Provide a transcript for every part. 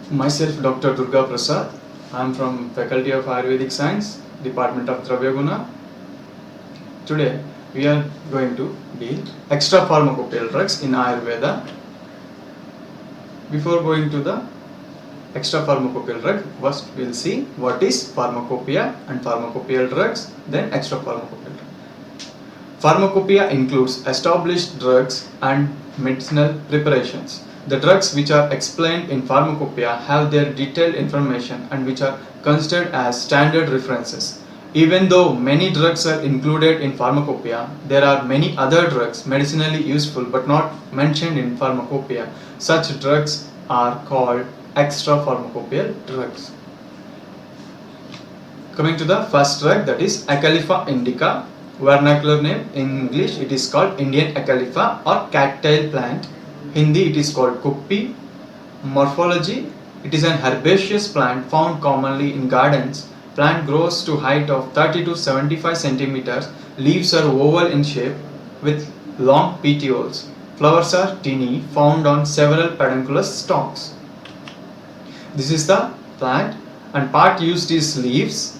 Myself, Dr. Durga Prasad. I am from Faculty of Ayurvedic Science, Department of Dravyaguna. Today, we are going to deal extra pharmacopoeial drugs in Ayurveda. Before going to the extra pharmacopoeial drug, first we will see what is pharmacopoeia and pharmacopoeial drugs, then extra pharmacopoeial drug. Pharmacopoeia includes established drugs and medicinal preparations. The drugs which are explained in pharmacopoeia have their detailed information and which are considered as standard references. Even though many drugs are included in pharmacopoeia, there are many other drugs medicinally useful but not mentioned in pharmacopoeia. Such drugs are called extra pharmacopoeial drugs. Coming to the first drug, that is Acalypha indica. Vernacular name in English it is called Indian Acalypha or cattail plant. Hindi it is called Kuppi. Morphology, it is an herbaceous plant found commonly in gardens. Plant grows to height of 30 to 75 centimeters. Leaves are oval in shape with long petioles. Flowers are tiny, found on several pedunculous stalks. This is the plant, and part used is leaves.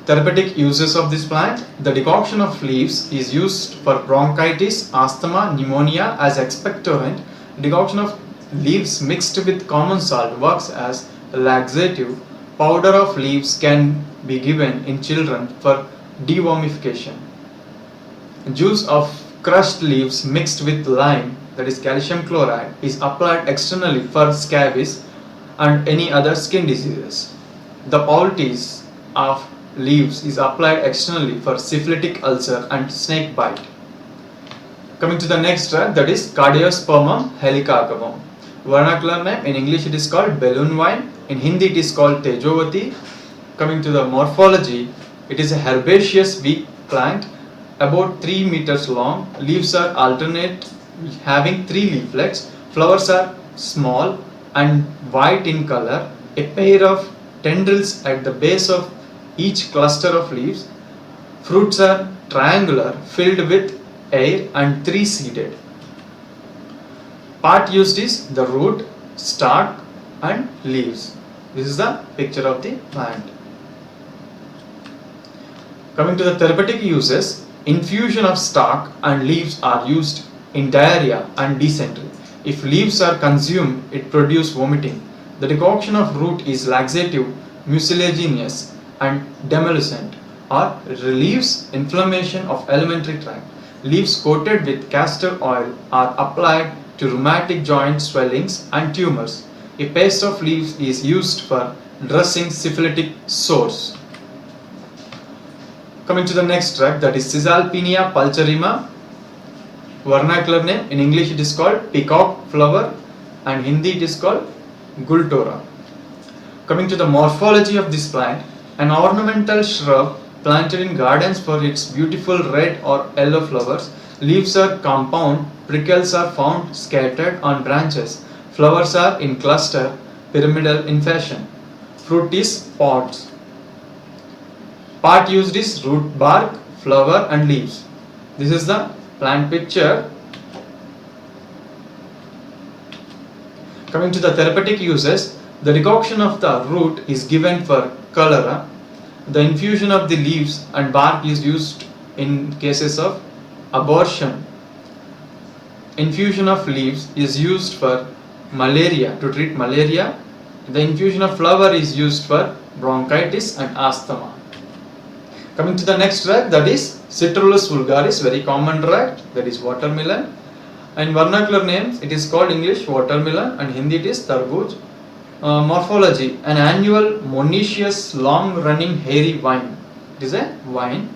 Therapeutic uses of this plant: the decoction of leaves is used for bronchitis, asthma, pneumonia as expectorant. Decoction of leaves mixed with common salt works as a laxative. Powder of leaves can be given in children for dewormification. Juice of crushed leaves mixed with lime, that is calcium chloride, is applied externally for scabies and any other skin diseases. The poultice of leaves is applied externally for syphilitic ulcer and snake bite. Coming to the next drug, that is Cardiospermum helicagamum. Vernacular name in English it is called balloon wine. In Hindi it is called Tejovati. Coming to the morphology, it is a herbaceous weak plant about 3 meters long. Leaves are alternate having 3 leaflets. Flowers are small and white in color. A pair of tendrils at the base of each cluster of leaves. Fruits are triangular, filled with air and 3-seeded. Part used is the root, stalk and leaves. This is the picture of the plant. Coming to the therapeutic uses, infusion of stalk and leaves are used in diarrhea and dysentery. If leaves are consumed, it produces vomiting. The decoction of root is laxative, mucilaginous and demulcent or relieves inflammation of alimentary tract. Leaves coated with castor oil are applied to rheumatic joint swellings and tumors. A paste of leaves is used for dressing syphilitic sores. Coming to the next drug, that is Caesalpinia pulcherrima. Vernacular name in English it is called peacock flower and Hindi it is called Gultora. Coming to the morphology of this plant, an ornamental shrub planted in gardens for its beautiful red or yellow flowers. Leaves are compound, prickles are found scattered on branches. Flowers are in cluster, pyramidal in fashion. Fruit is pods. Part used is root, bark, flower and leaves. This is the plant picture. Coming to the therapeutic uses, the decoction of the root is given for cholera. The infusion of the leaves and bark is used in cases of abortion. Infusion of leaves is used for malaria, to treat malaria. The infusion of flower is used for bronchitis and asthma. Coming to the next drug, that is Citrullus vulgaris, very common drug, that is watermelon. And vernacular names it is called English watermelon and Hindi it is tarbooj. Morphology, an annual monoecious long running hairy vine. It is a vine.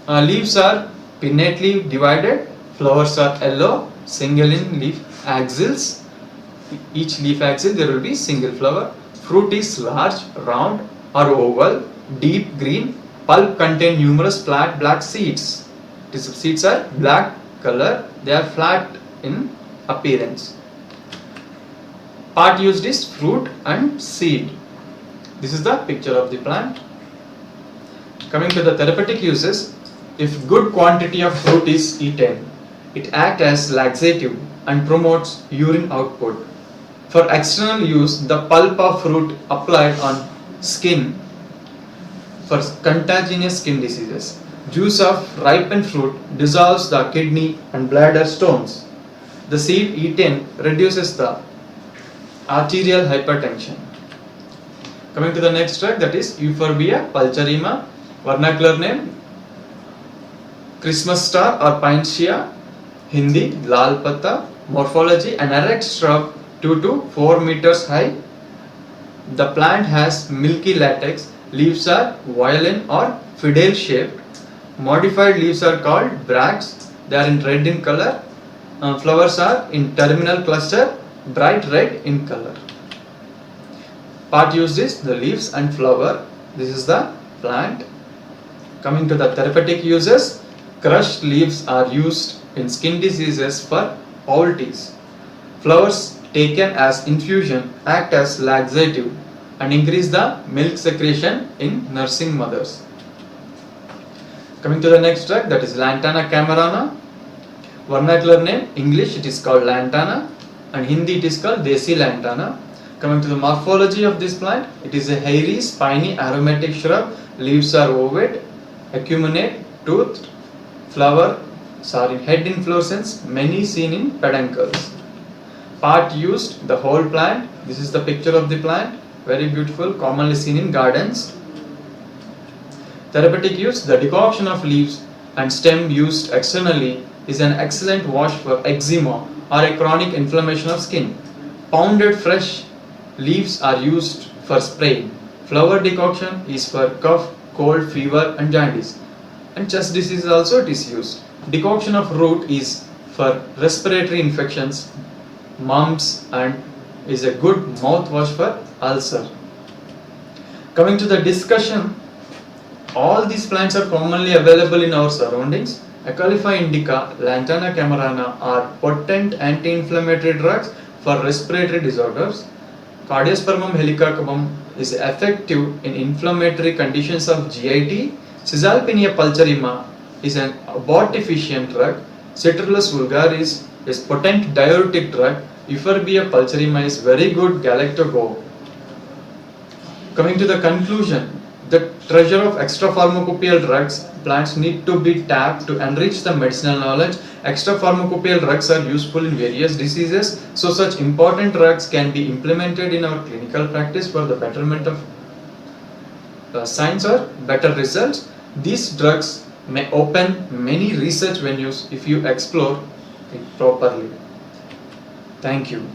Leaves are pinnately divided. Flowers are yellow, single in leaf axils. Each leaf axil there will be single flower. Fruit is large, round or oval, deep green. Pulp contain numerous flat black seeds. These seeds are black color. They are flat in appearance. Part used is fruit and seed. This is the picture of the plant. Coming to the therapeutic uses, if good quantity of fruit is eaten, it acts as laxative. and promotes urine output. For external use, the pulp of fruit applied on skin for contagious skin diseases. Juice of ripened fruit dissolves the kidney and bladder stones. The seed eaten reduces the arterial hypertension. Coming to the next drug, that is Euphorbia pulcherrima, vernacular name Christmas star or Pinea, Hindi Lal Patta, morphology an erect shrub 2 to 4 meters high. The plant has milky latex, leaves are violin or fidel shaped. Modified leaves are called bracts, they are in red in color. Flowers are in terminal cluster, bright red in color. Part used is the leaves and flower. This is the plant. Coming to the therapeutic uses, crushed leaves are used in skin diseases for poultice. Flowers taken as infusion act as laxative and increase the milk secretion in nursing mothers. Coming to the next drug, that is Lantana camerana. Vernacular name English it is called lantana and Hindi it is called desi lantana. Coming to the morphology of this plant, it is a hairy, spiny, aromatic shrub. Leaves are ovate, acuminate, toothed. Flowers are in head inflorescence, many seen in peduncles. Part used, the whole plant. This is the picture of the plant, very beautiful, commonly seen in gardens. Therapeutic use, the decoction of leaves and stem used externally is an excellent wash for eczema or a chronic inflammation of skin. Pounded fresh leaves are used for spraying. Flower decoction is for cough, cold, fever and jaundice. And chest disease also it is used. Decoction of root is for respiratory infections, mumps and is a good mouthwash for ulcer. Coming to the discussion, all these plants are commonly available in our surroundings. Acalypha indica, Lantana camerana are potent anti-inflammatory drugs for respiratory disorders. Cardiospermum helicacobum is effective in inflammatory conditions of GIT. Caesalpinia pulcherrima is an abortifacient drug. Citrullus vulgaris is potent diuretic drug. Euphorbia pulcherrima is very good galactogogue. Coming to the conclusion, the treasure of extrapharmacopoeial drugs, plants need to be tapped to enrich the medicinal knowledge. Extrapharmacopoeial drugs are useful in various diseases, so such important drugs can be implemented in our clinical practice for the betterment of science or better results. These drugs may open many research venues if you explore it properly. Thank you.